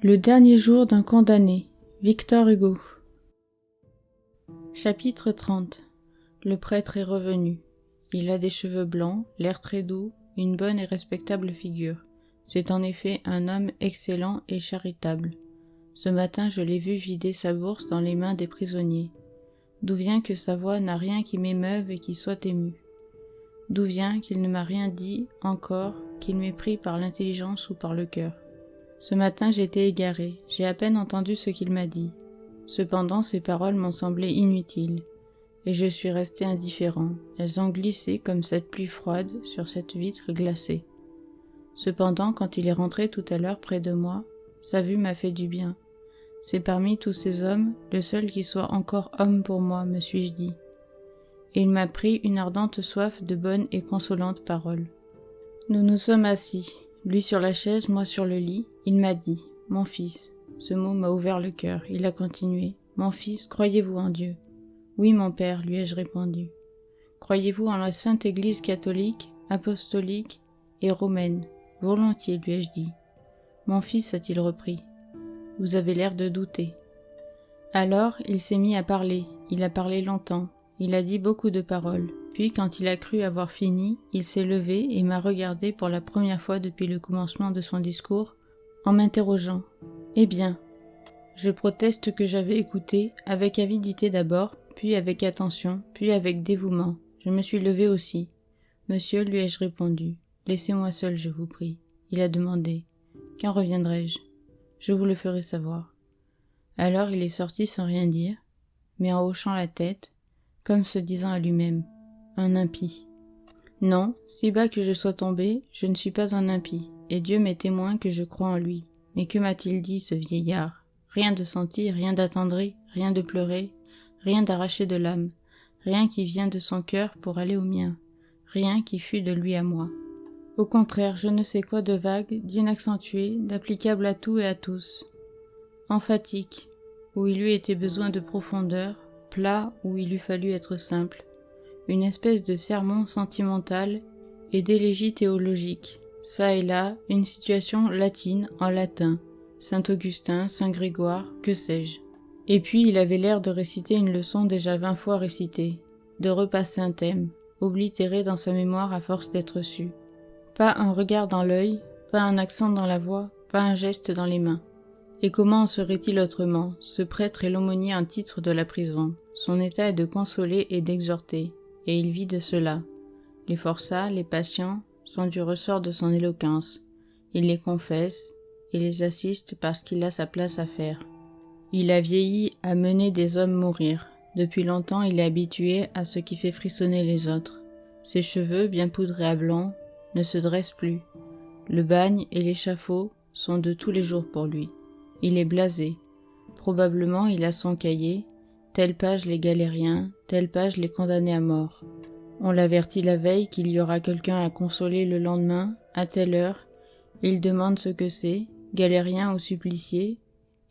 Le dernier jour d'un condamné. Victor Hugo. Chapitre 30. Le prêtre est revenu. Il a des cheveux blancs, l'air très doux, une bonne et respectable figure. C'est en effet un homme excellent et charitable. Ce matin, je l'ai vu vider sa bourse dans les mains des prisonniers. D'où vient que sa voix n'a rien qui m'émeuve et qui soit émue? D'où vient qu'il ne m'a rien dit encore, qu'il m'ait pris par l'intelligence ou par le cœur? Ce matin, j'étais égaré, j'ai à peine entendu ce qu'il m'a dit. Cependant, ses paroles m'ont semblé inutiles, et je suis resté indifférent. Elles ont glissé comme cette pluie froide sur cette vitre glacée. Cependant, quand il est rentré tout à l'heure près de moi, sa vue m'a fait du bien. C'est parmi tous ces hommes, le seul qui soit encore homme pour moi, me suis-je dit. Et il m'a pris une ardente soif de bonnes et consolantes paroles. Nous nous sommes assis, lui sur la chaise, moi sur le lit. Il m'a dit « Mon fils ». Ce mot m'a ouvert le cœur. Il a continué « Mon fils, croyez-vous en Dieu ?» « Oui, mon père, lui ai-je répondu. »« Croyez-vous en la sainte Église catholique, apostolique et romaine ?»« Volontiers, lui ai-je dit. »« Mon fils, a-t-il repris. »« Vous avez l'air de douter. » Alors, il s'est mis à parler. Il a parlé longtemps. Il a dit beaucoup de paroles. Puis, quand il a cru avoir fini, il s'est levé et m'a regardé pour la première fois depuis le commencement de son discours, en m'interrogeant. « Eh bien ?» Je proteste que j'avais écouté, avec avidité d'abord, puis avec attention, puis avec dévouement. Je me suis levé aussi. « Monsieur, lui ai-je répondu, laissez-moi seul, je vous prie. » Il a demandé. « Quand reviendrai-je ? » Je vous le ferai savoir. Alors il est sorti sans rien dire, mais en hochant la tête, comme se disant à lui-même, un impie. Non, si bas que je sois tombé, je ne suis pas un impie, et Dieu m'est témoin que je crois en lui. Mais que m'a-t-il dit, ce vieillard? Rien de senti, rien d'attendri, rien de pleuré, rien d'arraché de l'âme, rien qui vient de son cœur pour aller au mien, rien qui fût de lui à moi. Au contraire, je ne sais quoi de vague, d'inaccentué, d'applicable à tout et à tous. Emphatique, où il eût été besoin de profondeur, plat où il eût fallu être simple, une espèce de sermon sentimental et d'élégie théologique, çà et là une situation latine en latin, Saint-Augustin, Saint-Grégoire, que sais-je. Et puis il avait l'air de réciter une leçon déjà 20 fois récitée, de repasser un thème, oblitéré dans sa mémoire à force d'être su. Pas un regard dans l'œil, pas un accent dans la voix, pas un geste dans les mains. Et comment en serait-il autrement? Ce prêtre est l'aumônier en titre de la prison. Son état est de consoler et d'exhorter, et il vit de cela. Les forçats, les patients, sont du ressort de son éloquence. Il les confesse, et les assiste parce qu'il a sa place à faire. Il a vieilli à mener des hommes mourir. Depuis longtemps, il est habitué à ce qui fait frissonner les autres. Ses cheveux, bien poudrés à blanc, ne se dressent plus. Le bagne et l'échafaud sont de tous les jours pour lui. Il est blasé. Probablement, il a son cahier. Telle page les galériens, telle page les condamnés à mort. On l'avertit la veille qu'il y aura quelqu'un à consoler le lendemain, à telle heure. Il demande ce que c'est, galérien ou supplicié,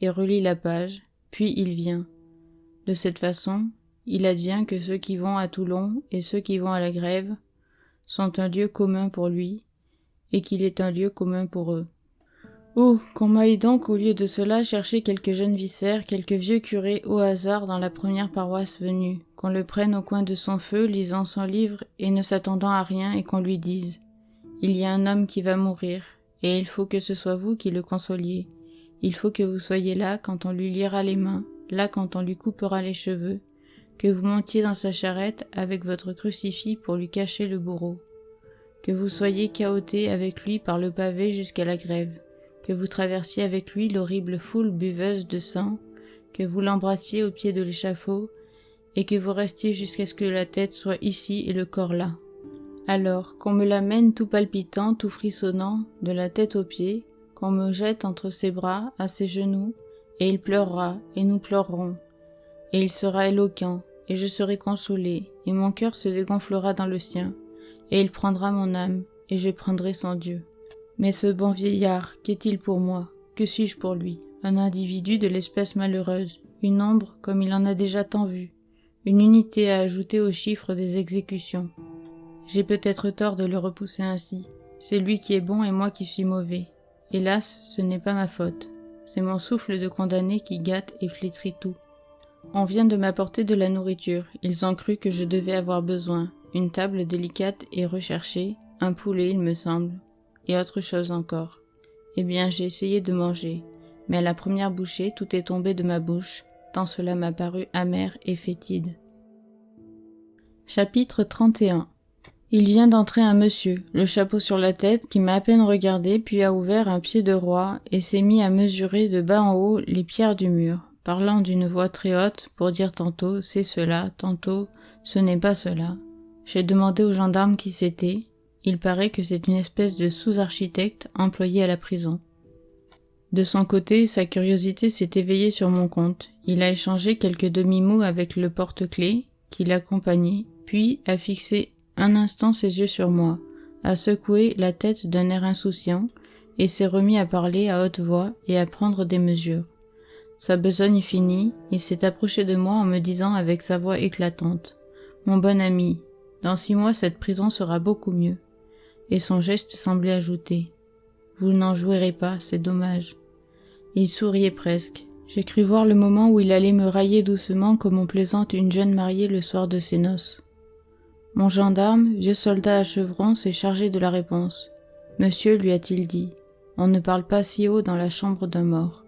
et relit la page, puis il vient. De cette façon, il advient que ceux qui vont à Toulon et ceux qui vont à la grève sont un lieu commun pour lui, et qu'il est un lieu commun pour eux. Oh, qu'on m'aille donc au lieu de cela chercher quelques jeunes vicaires, quelques vieux curés au hasard dans la première paroisse venue, qu'on le prenne au coin de son feu, lisant son livre et ne s'attendant à rien, et qu'on lui dise « Il y a un homme qui va mourir, et il faut que ce soit vous qui le consoliez. Il faut que vous soyez là quand on lui liera les mains, là quand on lui coupera les cheveux, que vous montiez dans sa charrette avec votre crucifix pour lui cacher le bourreau, que vous soyez cahoté avec lui par le pavé jusqu'à la grève, que vous traversiez avec lui l'horrible foule buveuse de sang, que vous l'embrassiez au pied de l'échafaud, et que vous restiez jusqu'à ce que la tête soit ici et le corps là. Alors, qu'on me l'amène tout palpitant, tout frissonnant, de la tête aux pieds, qu'on me jette entre ses bras, à ses genoux, et il pleurera, et nous pleurerons, et il sera éloquent, et je serai consolé, et mon cœur se dégonflera dans le sien, et il prendra mon âme, et je prendrai son Dieu. Mais ce bon vieillard, qu'est-il pour moi? Que suis-je pour lui? Un individu de l'espèce malheureuse, une ombre comme il en a déjà tant vu, une unité à ajouter au chiffre des exécutions. J'ai peut-être tort de le repousser ainsi. C'est lui qui est bon et moi qui suis mauvais. Hélas, ce n'est pas ma faute. c'est mon souffle de condamné qui gâte et flétrit tout. On vient de m'apporter de la nourriture, ils ont cru que je devais avoir besoin. Une table délicate et recherchée, un poulet il me semble, et autre chose encore. Eh bien j'ai essayé de manger, mais à la première bouchée tout est tombé de ma bouche, tant cela m'a paru amer et fétide. Chapitre 31. Il vient d'entrer un monsieur, le chapeau sur la tête, qui m'a à peine regardé, puis a ouvert un pied de roi, et s'est mis à mesurer de bas en haut les pierres du mur, parlant d'une voix très haute pour dire tantôt « c'est cela », tantôt « ce n'est pas cela ». J'ai demandé au gendarme qui c'était. Il paraît que c'est une espèce de sous-architecte employé à la prison. De son côté, sa curiosité s'est éveillée sur mon compte. Il a échangé quelques demi-mots avec le porte-clés qui l'accompagnait, puis a fixé un instant ses yeux sur moi, a secoué la tête d'un air insouciant et s'est remis à parler à haute voix et à prendre des mesures. Sa besogne finie, il s'est approché de moi en me disant avec sa voix éclatante « Mon bon ami, dans 6 mois cette prison sera beaucoup mieux. » Et son geste semblait ajouter « Vous n'en jouirez pas, c'est dommage. » Il souriait presque. J'ai cru voir le moment où il allait me railler doucement comme on plaisante une jeune mariée le soir de ses noces. Mon gendarme, vieux soldat à chevrons, s'est chargé de la réponse. « Monsieur, lui a-t-il dit, on ne parle pas si haut dans la chambre d'un mort. »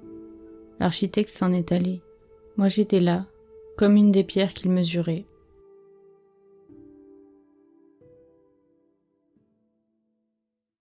L'architecte s'en est allé. Moi j'étais là, comme une des pierres qu'il mesurait.